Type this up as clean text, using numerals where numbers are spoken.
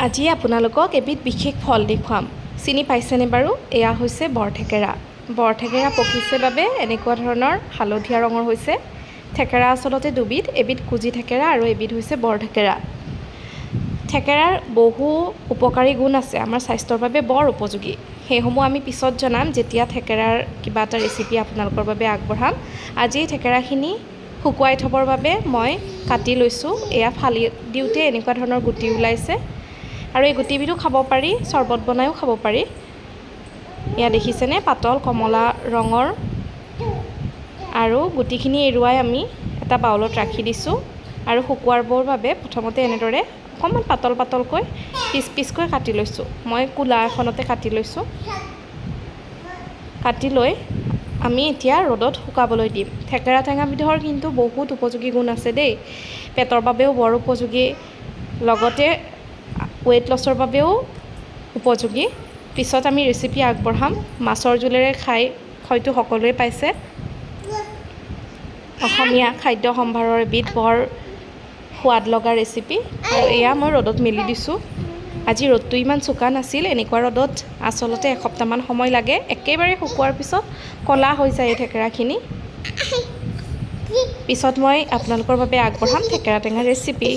আজি আপোনালোকক এবিধ বিশেষ ফল দেখুৱাম। চিনি পাইছেনে বাৰু? এয়া হৈছে বৰথেকেৰা। বৰথেকেৰা পকিছে বাবে এনেকুৱা ধৰণৰ হালধীয়া ৰঙৰ হৈছে। থেকেৰা আচলতে দুবিধ, এবিধ কুজি থেকেৰা আৰু এবিধ হৈছে বৰথেকেৰা। থেকেৰাৰ বহু উপকাৰী গুণ আছে, আমাৰ স্বাস্থ্যৰ বাবে বৰ উপযোগী। সেইসমূহ আমি পিছত জনাম, যেতিয়া থেকেৰাৰ কিবা এটা ৰেচিপি আপোনালোকৰ বাবে আগবঢ়াম। আজি থেকেৰাখিনি শুকুৱাই থবৰ বাবে মই কাটি লৈছোঁ। এয়া ফালি দিওঁতে এনেকুৱা ধৰণৰ গুটি ওলাইছে আৰু এই গুটিবিধো খাব পাৰি, চৰ্বত বনাইও খাব পাৰি। এয়া দেখিছেনে, পাতল কমলা ৰঙৰ। আৰু গুটিখিনি এৰুৱাই আমি এটা বাউলত ৰাখি দিছোঁ আৰু শুকুৱাবৰ বাবে প্ৰথমতে এনেদৰে অকণমান পাতল পাতলকৈ পিচ পিচকৈ কাটি লৈছোঁ। মই কোলা এখনতে কাটি লৈছোঁ। কাটি লৈ আমি এতিয়া ৰ'দত শুকাবলৈ দিম। থেকেৰা টেঙাবিধৰ কিন্তু বহুত উপযোগী গুণ আছে দেই। পেটৰ বাবেও বৰ উপযোগী, লগতে ৱেইট লছৰ বাবেও উপযোগী। পিছত আমি ৰেচিপি আগবঢ়াম। মাছৰ জোলেৰে খাই হয়তো সকলোৱে পাইছে। অসমীয়া খাদ্য সম্ভাৰৰ এবিধ বৰ সোৱাদ লগা ৰেচিপি। আৰু এয়া মই ৰ'দত মেলি দিছোঁ। আজি ৰ'দটো ইমান চোকা নাছিল। এনেকুৱা ৰ'দত আচলতে এসপ্তাহমান সময় লাগে। একেবাৰে শুকোৱাৰ পিছত ক'লা হৈ যায় এই থেকেৰাখিনি। পিছত মই আপোনালোকৰ বাবে আগবঢ়াম থেকেৰা টেঙা ৰেচিপি।